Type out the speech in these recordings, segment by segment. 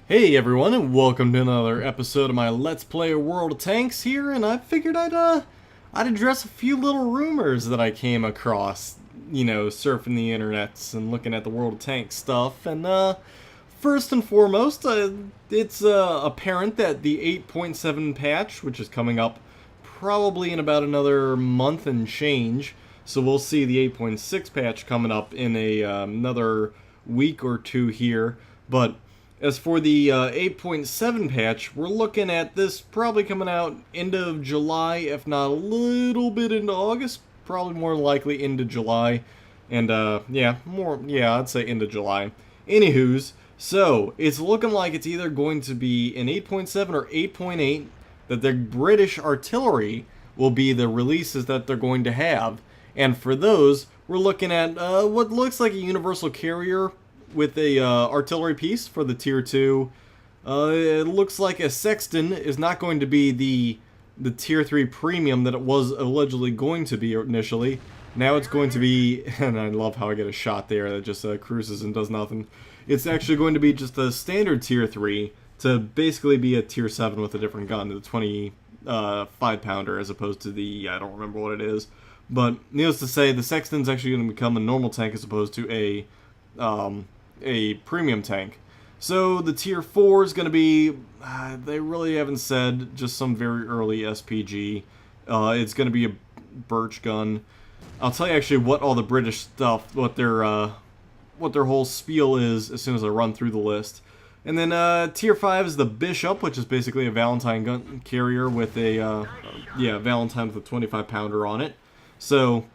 Hey everyone, and welcome to another episode of my Let's Play World of Tanks here, and I figured I'd address a few little rumors that I came across, surfing the internets and looking at the World of Tanks stuff. And first and foremost, it's apparent that the 8.7 patch, which is coming up probably in about another month and change, so we'll see the 8.6 patch coming up in another week or two here, but as for the 8.7 patch, we're looking at this probably coming out end of July, if not a little bit into August, probably more likely into July, and I'd say into July. Anywho's, so it's looking like it's either going to be an 8.7 or 8.8, that the British artillery will be the releases that they're going to have, and for those, we're looking at what looks like a universal carrier with a artillery piece for the tier 2. It looks like a sexton is not going to be the tier 3 premium that it was allegedly going to be initially. Now it's going to be, and I love how I get a shot there that just cruises and does nothing. It's actually going to be just a standard tier 3 to basically be a tier 7 with a different gun, the 25 pounder as opposed to the, I don't remember what it is. But needless to say, the sexton's actually going to become a normal tank as opposed to a premium tank. So the tier 4 is going to be, they really haven't said, just some very early SPG. It's going to be a birch gun. I'll tell you actually what all the British stuff, what their whole spiel is as soon as I run through the list. And then tier 5 is the Bishop, which is basically a Valentine gun carrier with a, Valentine with a 25 pounder on it. So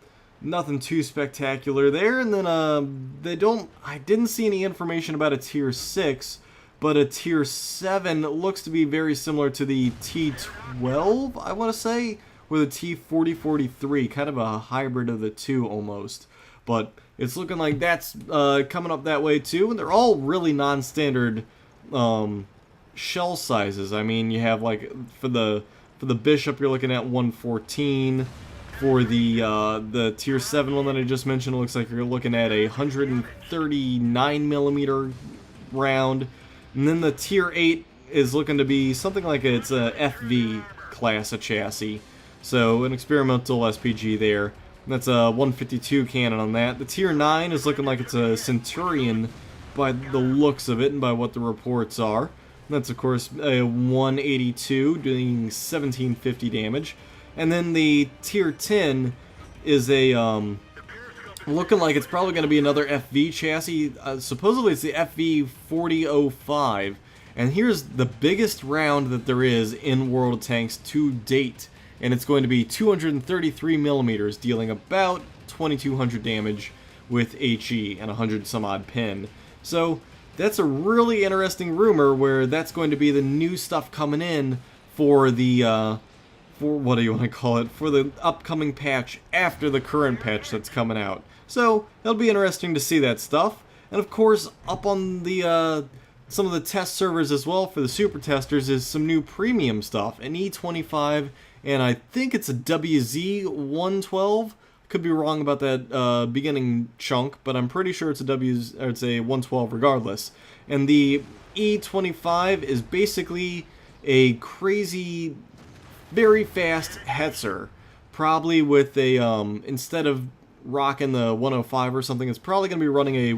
nothing too spectacular there. And then I didn't see any information about a tier 6, but a tier 7 looks to be very similar to the T12, I want to say, with a T4043, kind of a hybrid of the two almost. But it's looking like that's coming up that way too, and they're all really non-standard shell sizes. I mean, you have like for the Bishop, you're looking at 114. For the tier 7 one that I just mentioned, it looks like you're looking at a 139mm round. And then the tier 8 is looking to be something like it's a FV class of chassis. So an experimental SPG there. That's a 152 cannon on that. The tier 9 is looking like it's a Centurion by the looks of it and by what the reports are. That's of course a 182 doing 1750 damage. And then the tier 10 is a, looking like it's probably going to be another FV chassis. Supposedly it's the FV4005. And here's the biggest round that there is in World of Tanks to date. And it's going to be 233mm, dealing about 2200 damage with HE and 100 some odd pin. So that's a really interesting rumor where that's going to be the new stuff coming in for the, for what do you want to call it, for the upcoming patch after the current patch that's coming out. So it'll be interesting to see that stuff. And of course, up on the some of the test servers as well for the super testers is some new premium stuff, an E25, and I think it's a WZ112. Could be wrong about that beginning chunk, but I'm pretty sure it's a it's a 112 regardless. And the E25 is basically a crazy, very fast Hetzer, probably with a, instead of rocking the 105 or something, it's probably going to be running a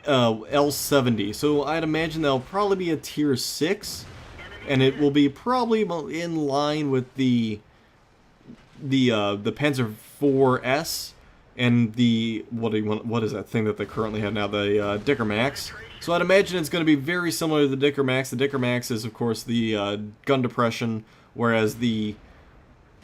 L70, so I'd imagine that'll probably be a tier 6, and it will be probably in line with the Panzer IV's and the, what is that thing that they currently have now, the Dicker Max. So I'd imagine it's going to be very similar to the Dicker Max. The Dicker Max is of course the gun depression, whereas the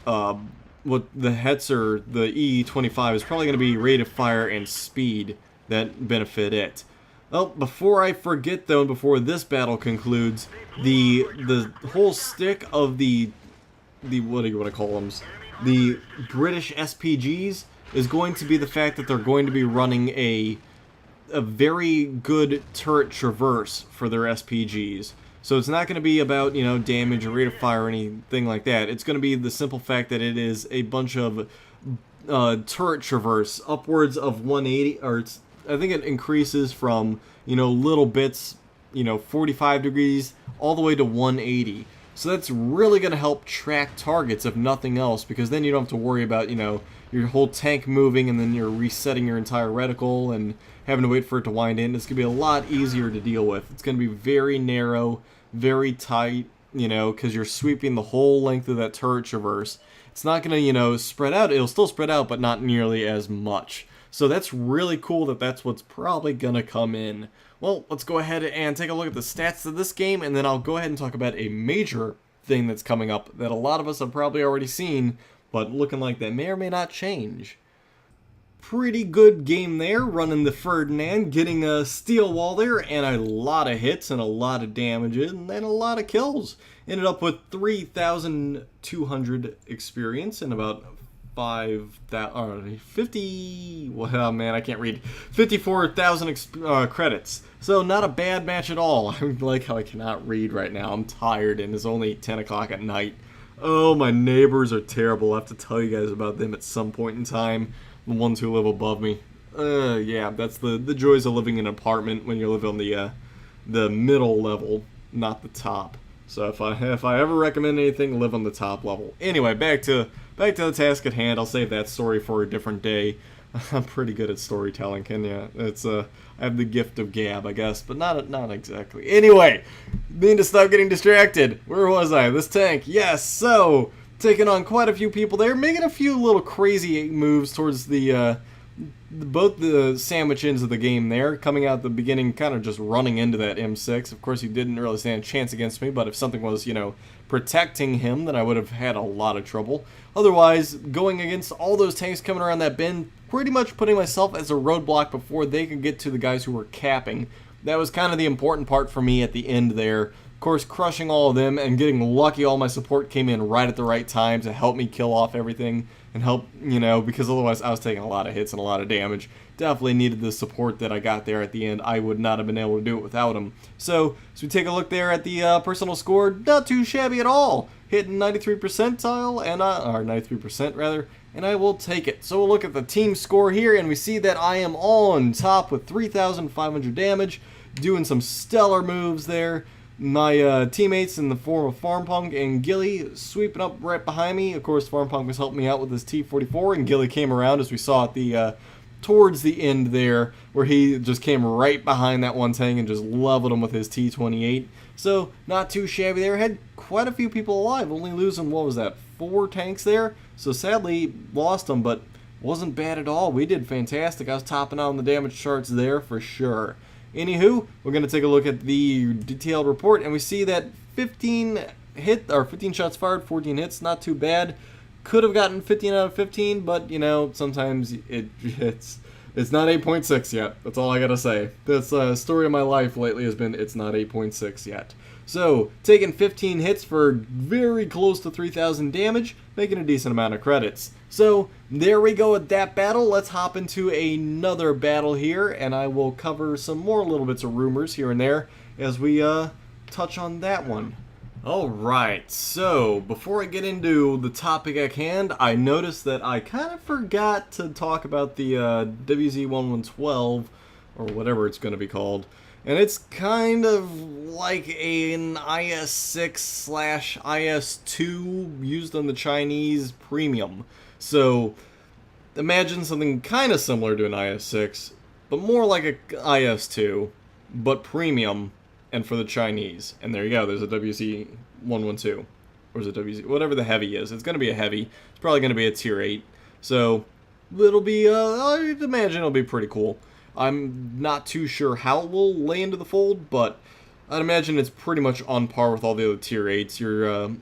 Hetzer, the E25, is probably going to be rate of fire and speed that benefit it. Well, before I forget though, and before this battle concludes, the whole stick of the what do you want to call them? The British SPGs is going to be the fact that they're going to be running a very good turret traverse for their SPGs. So it's not going to be about, damage or rate of fire or anything like that. It's going to be the simple fact that it is a bunch of turret traverse upwards of 180, or I think it increases from, little bits 45 degrees all the way to 180. So that's really going to help track targets, if nothing else, because then you don't have to worry about, your whole tank moving and then you're resetting your entire reticle and having to wait for it to wind in. It's going to be a lot easier to deal with. It's going to be very narrow, very tight, because you're sweeping the whole length of that turret traverse. It's not going to, spread out. It'll still spread out, but not nearly as much. So that's really cool that's what's probably going to come in. Well, let's go ahead and take a look at the stats of this game, and then I'll go ahead and talk about a major thing that's coming up that a lot of us have probably already seen, but looking like that may or may not change. Pretty good game there, running the Ferdinand, getting a steel wall there, and a lot of hits and a lot of damages, and then a lot of kills. Ended up with 3,200 experience and about 54,000 credits. So not a bad match at all. I like how I cannot read right now. I'm tired and it's only 10 o'clock at night. Oh, my neighbors are terrible. I'll have to tell you guys about them at some point in time. The ones who live above me. Yeah, that's the joys of living in an apartment when you live on the middle level, not the top. So if I ever recommend anything, live on the top level. Anyway, back to the task at hand. I'll save that story for a different day. I'm pretty good at storytelling, can you? It's I have the gift of gab, I guess, but not exactly. Anyway, need to stop getting distracted. Where was I? This tank. Yes. So taking on quite a few people there, making a few little crazy moves towards the both the sandwich ends of the game there, coming out at the beginning, kind of just running into that M6. Of course, he didn't really stand a chance against me, but if something was, protecting him, then I would have had a lot of trouble. Otherwise, going against all those tanks coming around that bend, pretty much putting myself as a roadblock before they could get to the guys who were capping. That was kind of the important part for me at the end there. Of course, crushing all of them and getting lucky all my support came in right at the right time to help me kill off everything and help, because otherwise I was taking a lot of hits and a lot of damage. Definitely needed the support that I got there at the end. I would not have been able to do it without him. So we take a look there at the personal score. Not too shabby at all. Hitting 93 percentile, or 93% rather, and I will take it. So we'll look at the team score here, and we see that I am on top with 3,500 damage, doing some stellar moves there. My teammates in the form of Farmpunk and Gilly sweeping up right behind me. Of course, Farmpunk was helping me out with his T-44, and Gilly came around, as we saw at the towards the end there, where he just came right behind that one tank and just leveled him with his T-28. So, not too shabby there. Had quite a few people alive, only losing, 4 tanks there? So sadly, lost them, but wasn't bad at all. We did fantastic. I was topping out on the damage charts there for sure. Anywho, we're going to take a look at the detailed report, and we see that 15 shots fired, 14 hits, not too bad. Could have gotten 15 out of 15, but, sometimes it's not 8.6 yet. That's all I gotta say. That's story of my life lately has been it's not 8.6 yet. So, taking 15 hits for very close to 3,000 damage, making a decent amount of credits. So, there we go with that battle. Let's hop into another battle here, and I will cover some more little bits of rumors here and there as we touch on that one. Alright, so before I get into the topic at hand, I noticed that I kind of forgot to talk about the WZ-1112, or whatever it's going to be called. And it's kind of like an IS-6/IS-2 used on the Chinese premium. So imagine something kind of similar to an IS-6, but more like a IS-2, but premium. And for the Chinese. And there you go, there's a WZ-112. Or is it WZ? Whatever the heavy is. It's going to be a heavy. It's probably going to be a tier 8. So, it'll be, I'd imagine it'll be pretty cool. I'm not too sure how it will lay into the fold, but I'd imagine it's pretty much on par with all the other tier 8s.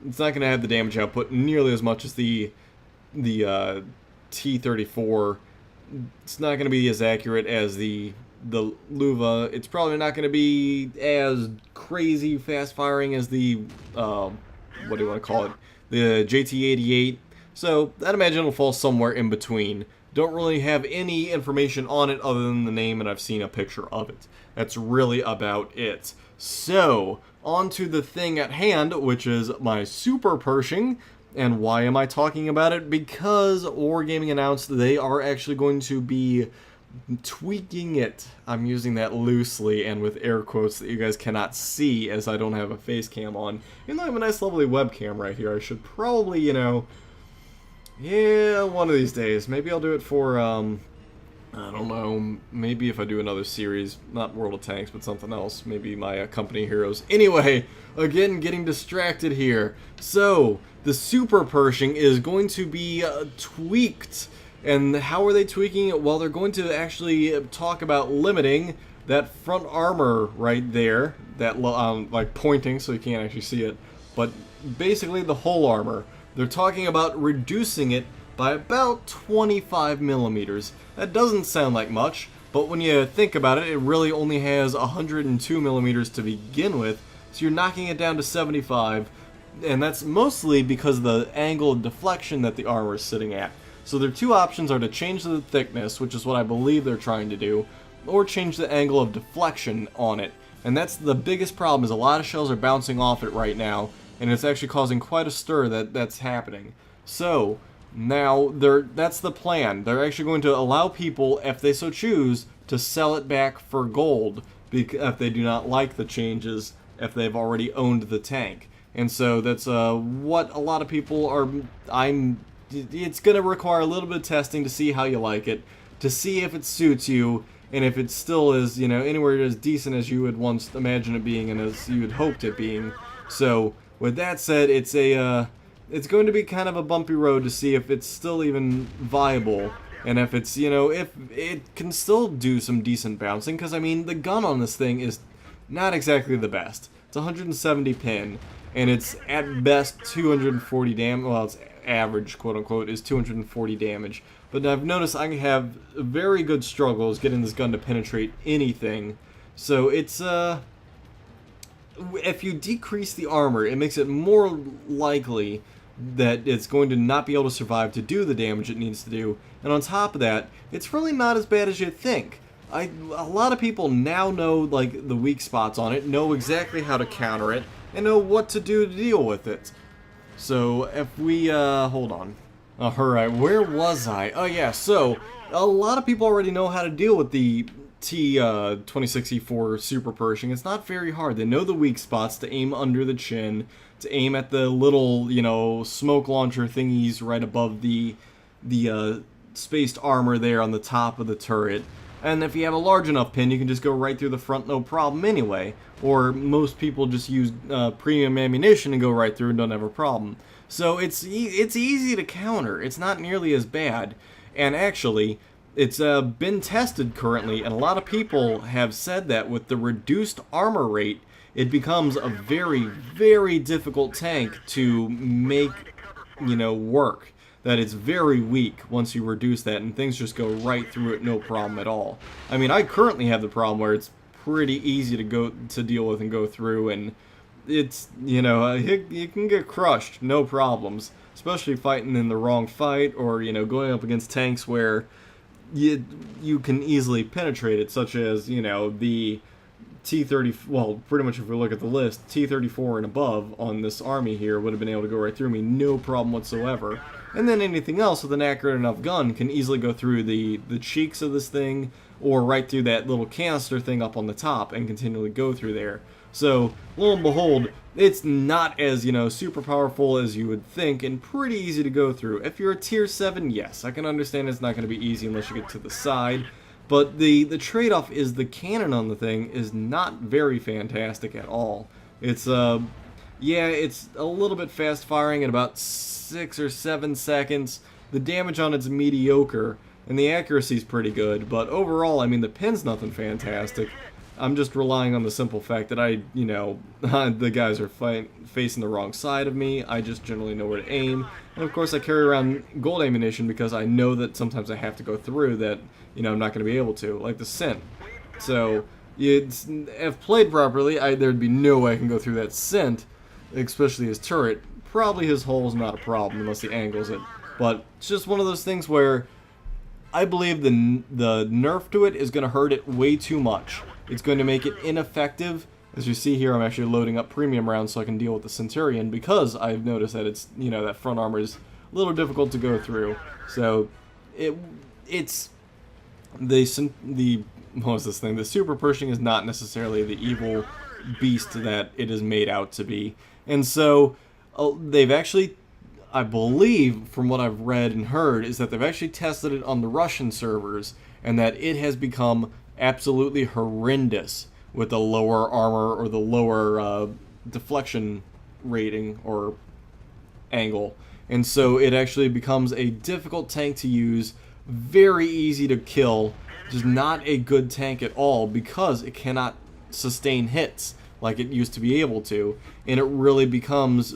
It's not going to have the damage output nearly as much as the T-34. It's not going to be as accurate as the Luva. It's probably not going to be as crazy fast firing as the what do you want to call it, the JT-88. So I'd imagine it'll fall somewhere in between. Don't really have any information on it other than the name, and I've seen a picture of it. That's really about it. So on to the thing at hand, which is my Super Pershing. And why am I talking about it? Because Wargaming announced they are actually going to be tweaking it. I'm using that loosely and with air quotes that you guys cannot see as I don't have a face cam on. Even though I have a nice lovely webcam right here, I should probably, yeah, one of these days. Maybe I'll do it for, I don't know, maybe if I do another series, not World of Tanks, but something else, maybe my company heroes. Anyway, again, getting distracted here. So, the Super Pershing is going to be tweaked. And how are they tweaking it? Well, they're going to actually talk about limiting that front armor right there, that like pointing so you can't actually see it, but basically the whole armor. They're talking about reducing it by about 25 millimeters. That doesn't sound like much, but when you think about it, it really only has 102 millimeters to begin with, so you're knocking it down to 75, and that's mostly because of the angle of deflection that the armor is sitting at. So their two options are to change the thickness, which is what I believe they're trying to do, or change the angle of deflection on it. And that's the biggest problem, is a lot of shells are bouncing off it right now, and it's actually causing quite a stir that's happening. So, now that's the plan. They're actually going to allow people, if they so choose, to sell it back for gold, if they do not like the changes, if they've already owned the tank. And so that's what a lot of people are... It's going to require a little bit of testing to see how you like it, to see if it suits you, and if it still is, anywhere as decent as you would once imagine it being and as you had hoped it being. So, with that said, it's going to be kind of a bumpy road to see if it's still even viable, and if it's, if it can still do some decent bouncing, because, I mean, the gun on this thing is not exactly the best. It's 170 pin, and it's at best 240 damage, well, it's average, quote-unquote, is 240 damage. But I've noticed I have very good struggles getting this gun to penetrate anything. So it's, if you decrease the armor, it makes it more likely that it's going to not be able to survive to do the damage it needs to do. And on top of that, it's really not as bad as you think. A lot of people now know, like, the weak spots on it, know exactly how to counter it, and know what to do to deal with it. So, if we, hold on. Alright, where was I? Oh yeah, so, a lot of people already know how to deal with the T-2064 Super Pershing. It's not very hard. They know the weak spots, to aim under the chin, to aim at the little, smoke launcher thingies right above the spaced armor there on the top of the turret. And if you have a large enough pin, you can just go right through the front, no problem anyway. Or most people just use premium ammunition and go right through and don't have a problem. So it's easy to counter. It's not nearly as bad. And actually, it's been tested currently, and a lot of people have said that with the reduced armor rate, it becomes a very, very difficult tank to make, work. That it's very weak once you reduce that, and things just go right through it, no problem at all. I mean, I currently have the problem where it's pretty easy to deal with and go through, and it's, you can get crushed, no problems. Especially fighting in the wrong fight, or, going up against tanks where you can easily penetrate it, such as, the T-30, well, pretty much if we look at the list, T-34 and above on this army here would have been able to go right through me, no problem whatsoever. And then anything else with an accurate enough gun can easily go through the cheeks of this thing, or right through that little canister thing up on the top and continually go through there. So, lo and behold, it's not as, super powerful as you would think, and pretty easy to go through. If you're a tier 7, yes, I can understand it's not going to be easy unless you get to the side. But the trade-off is the cannon on the thing is not very fantastic at all. It's, yeah, it's a little bit fast-firing at about 6 or 7 seconds. The damage on it's mediocre, and the accuracy's pretty good. But overall, I mean, the pin's nothing fantastic. I'm just relying on the simple fact that the guys are facing the wrong side of me. I just generally know where to aim. And of course I carry around gold ammunition because I know that sometimes I have to go through that, I'm not going to be able to, like the Synth. So, if played properly, there'd be no way I can go through that Synth, especially his turret. Probably his hull's not a problem unless he angles it. But it's just one of those things where I believe the nerf to it is going to hurt it way too much. It's going to make it ineffective. As you see here, I'm actually loading up premium rounds so I can deal with the Centurion, because I've noticed that it's, that front armor is a little difficult to go through. So, it's the what was this thing? The Super Pershing is not necessarily the evil beast that it is made out to be, and so they've actually, I believe, from what I've read and heard, is that they've actually tested it on the Russian servers, and that it has become absolutely horrendous with the lower armor or the lower deflection rating or angle. And so it actually becomes a difficult tank to use, very easy to kill, just not a good tank at all because it cannot sustain hits like it used to be able to, and it really becomes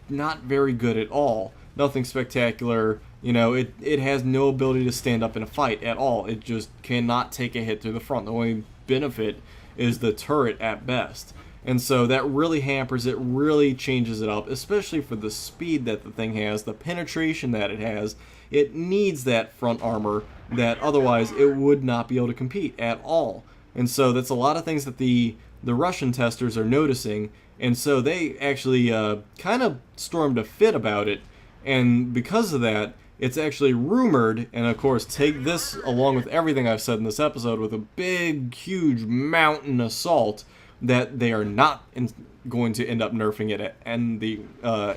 not very good at all. Nothing spectacular. It has no ability to stand up in a fight at all. It just cannot take a hit through the front. The only benefit is the turret at best. And so that really hampers it, really changes it up, especially for the speed that the thing has, the penetration that it has. It needs that front armor that otherwise it would not be able to compete at all. And so that's a lot of things that the Russian testers are noticing, and so they actually kind of stormed a fit about it. And because of that, it's actually rumored, and of course take this along with everything I've said in this episode with a big, huge mountain assault, that they are not going to end up nerfing it, and the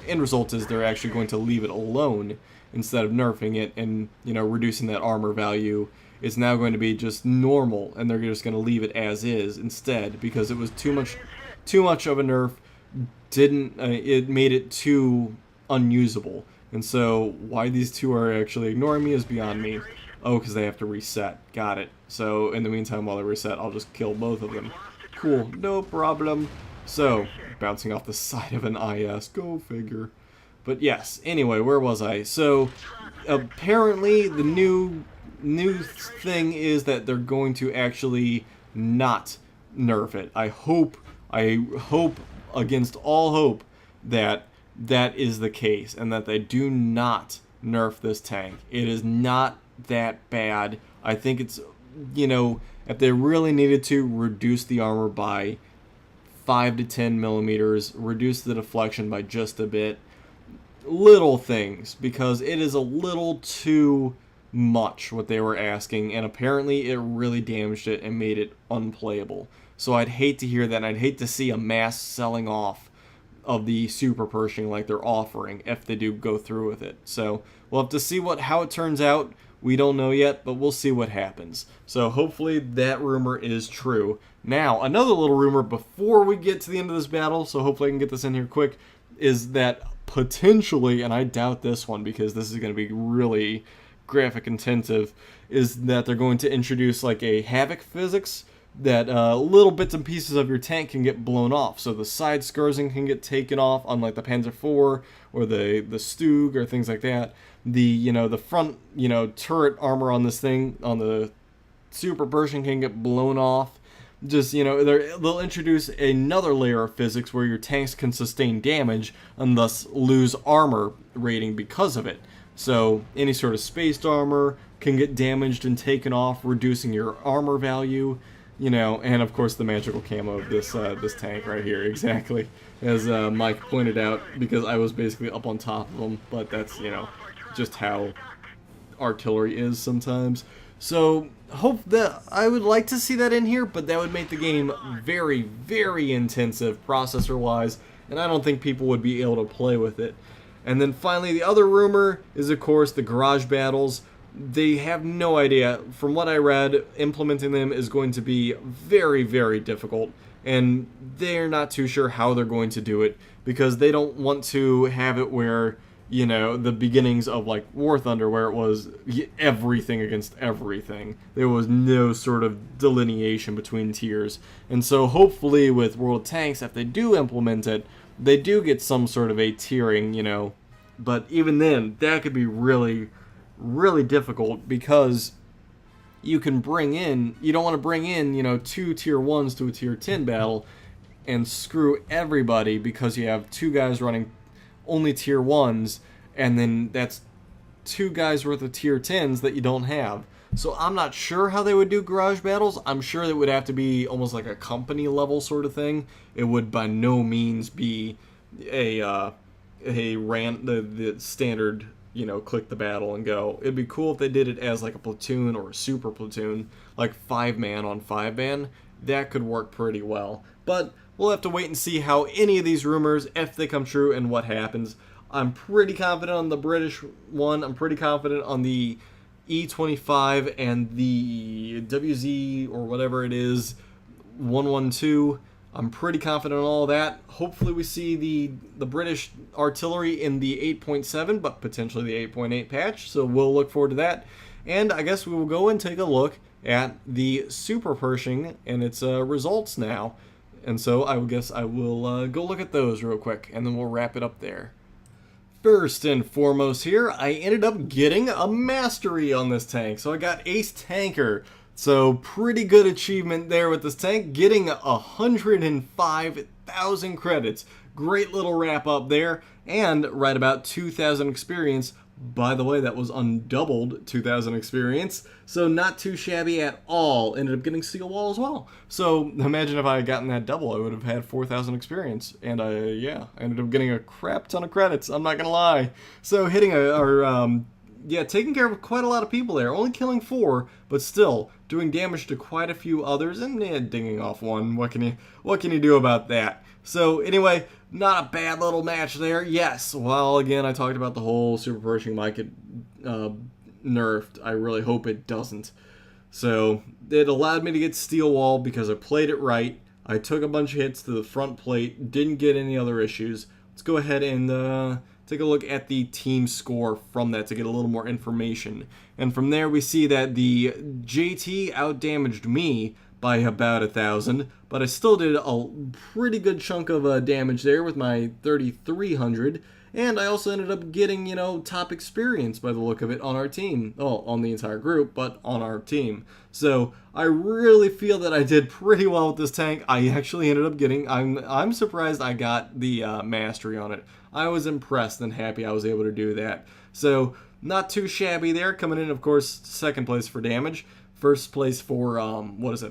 end result is they're actually going to leave it alone instead of nerfing it and reducing that armor value. It's now going to be just normal, and they're just going to leave it as is instead because it was too much of a nerf. It made it too unusable, and so why these two are actually ignoring me is beyond me. Oh, because they have to reset. Got it. So in the meantime, while they reset, I'll just kill both of them. Cool, no problem. So, bouncing off the side of an IS, go figure. But yes, anyway, where was I? So, apparently the new thing is that they're going to actually not nerf it. I hope against all hope that that is the case and that they do not nerf this tank. It is not that bad. I think it's, if they really needed to reduce the armor by 5 to 10 millimeters, reduce the deflection by just a bit, little things, because it is a little too much what they were asking, and apparently it really damaged it and made it unplayable. So I'd hate to hear that, and I'd hate to see a mass selling off of the Super Pershing like they're offering if they do go through with it. So we'll have to see how it turns out. We don't know yet, but we'll see what happens. So hopefully that rumor is true. Now, another little rumor before we get to the end of this battle, so hopefully I can get this in here quick, is that potentially, and I doubt this one because this is going to be really graphic intensive, is that they're going to introduce like a havoc physics that little bits and pieces of your tank can get blown off. So the side skirting can get taken off, unlike the Panzer IV or the Stug or things like that. The front turret armor on this thing, on the Super Pershing, can get blown off. Just they'll introduce another layer of physics where your tanks can sustain damage and thus lose armor rating because of it. So any sort of spaced armor can get damaged and taken off, reducing your armor value. And of course the magical camo of this tank right here, exactly as Mike pointed out, because I was basically up on top of him. But that's just how artillery is sometimes. So I would like to see that in here, but that would make the game very, very intensive processor-wise, and I don't think people would be able to play with it. And then finally, the other rumor is, of course, the garage battles. They have no idea. From what I read, implementing them is going to be very, very difficult, and they're not too sure how they're going to do it, because they don't want to have it where, the beginnings of like War Thunder, where it was everything against everything. There was no sort of delineation between tiers. And so hopefully with World of Tanks, if they do implement it, they do get some sort of a tiering, but even then, that could be really, really difficult, because you don't want to bring in, 2 tier 1s to a tier 10 battle and screw everybody because you have 2 guys running only tier 1s, and then that's 2 guys worth of tier 10s that you don't have. So I'm not sure how they would do garage battles. I'm sure it would have to be almost like a company level sort of thing. It would by no means be the standard click the battle and go. It'd be cool if they did it as like a platoon or a super platoon, like 5-man on 5-man. That could work pretty well. But we'll have to wait and see how any of these rumors, if they come true, and what happens. I'm pretty confident on the British one. I'm pretty confident on the E25 and the WZ or whatever it is, 112. I'm pretty confident in all that. Hopefully we see the British artillery in the 8.7, but potentially the 8.8 patch, so we'll look forward to that. And I guess we will go and take a look at the Super Pershing and its results now. And so I guess I will go look at those real quick, and then we'll wrap it up there. First and foremost here, I ended up getting a mastery on this tank. So I got Ace Tanker. So pretty good achievement there with this tank, getting 105,000 credits. Great little wrap up there, and right about 2,000 experience. By the way, that was undoubled 2,000 experience, so not too shabby at all. Ended up getting Steel Wall as well. So imagine if I had gotten that double, I would have had 4,000 experience, and I ended up getting a crap ton of credits. I'm not gonna lie. So hitting taking care of quite a lot of people there. Only killing 4, but still doing damage to quite a few others, and dinging off 1. What can you do about that? So anyway, not a bad little match there. Yes, well, again, I talked about the whole Super Pershing might get nerfed. I really hope it doesn't. So it allowed me to get Steel Wall because I played it right. I took a bunch of hits to the front plate, didn't get any other issues. Let's go ahead and take a look at the team score from that to get a little more information. And from there we see that the JT outdamaged me by about 1,000, but I still did a pretty good chunk of damage there with my 3,300, and I also ended up getting, top experience by the look of it on our team. Oh, on the entire group, but on our team. So I really feel that I did pretty well with this tank. I actually ended up getting, I'm surprised I got the mastery on it. I was impressed and happy I was able to do that. So not too shabby there, coming in, of course, second place for damage. First place for,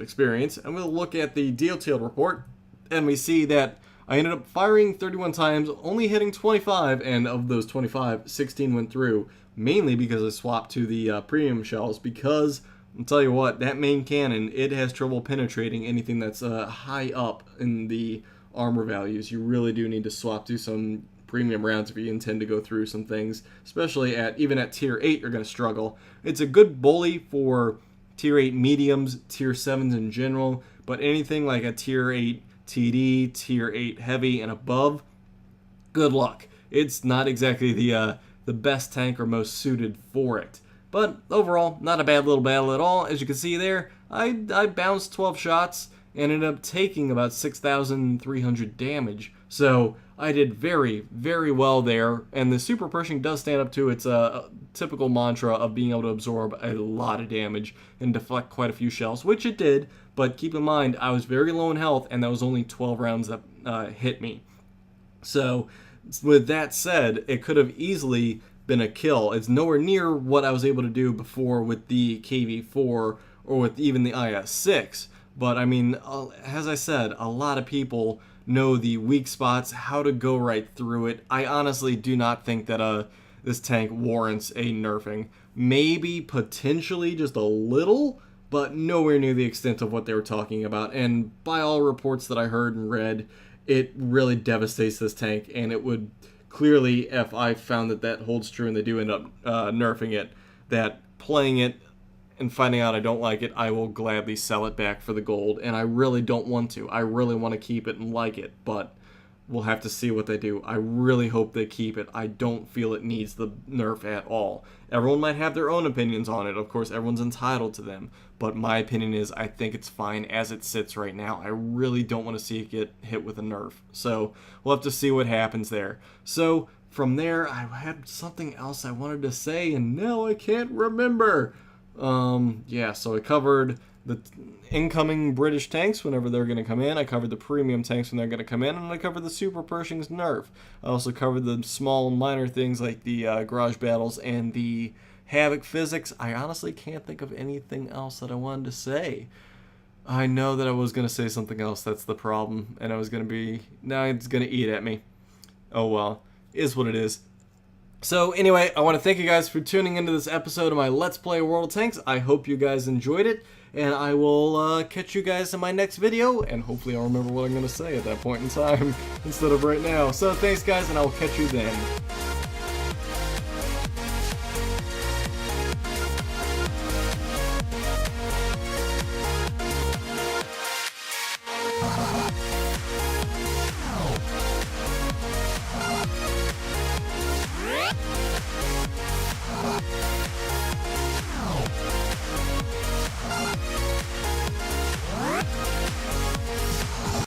experience. And we'll look at the detailed report, and we see that I ended up firing 31 times, only hitting 25, and of those 25, 16 went through, mainly because I swapped to the premium shells, because, I'll tell you what, that main cannon, it has trouble penetrating anything that's high up in the armor values. You really do need to swap to some premium rounds if you intend to go through some things, especially even at tier 8, you're going to struggle. It's a good bully for tier 8 mediums, tier 7s in general, but anything like a tier 8 TD, tier 8 heavy and above, good luck. It's not exactly the best tank or most suited for it. But overall, not a bad little battle at all. As you can see there, I bounced 12 shots and ended up taking about 6,300 damage. So I did very, very well there, and the Super Pershing does stand up to its typical mantra of being able to absorb a lot of damage and deflect quite a few shells, which it did, but keep in mind, I was very low in health, and that was only 12 rounds that hit me. So, with that said, it could have easily been a kill. It's nowhere near what I was able to do before with the KV-4 or with even the IS-6, but I mean, as I said, a lot of people know the weak spots, how to go right through it. I honestly do not think that this tank warrants a nerfing. Maybe potentially just a little, but nowhere near the extent of what they were talking about. And by all reports that I heard and read, it really devastates this tank, and it would clearly, if I found that holds true and they do end up nerfing it, that playing it and finding out I don't like it, I will gladly sell it back for the gold, and I really don't want to. I really want to keep it and like it, but we'll have to see what they do. I really hope they keep it. I don't feel it needs the nerf at all. Everyone might have their own opinions on it. Of course, everyone's entitled to them, but my opinion is I think it's fine as it sits right now. I really don't want to see it get hit with a nerf, so we'll have to see what happens there. So from there, I had something else I wanted to say, and now I can't remember. So I covered the incoming British tanks whenever they're going to come in. I covered the premium tanks when they're going to come in, and I covered the Super Pershing's nerf. I also covered the small minor things like the garage battles and the Havoc physics. I honestly can't think of anything else that I wanted to say. I know that I was going to say something else, that's the problem, and now it's going to eat at me. Oh well, is what it is. So anyway, I want to thank you guys for tuning into this episode of my Let's Play World of Tanks. I hope you guys enjoyed it, and I will catch you guys in my next video, and hopefully I'll remember what I'm going to say at that point in time instead of right now. So thanks guys, and I will catch you then.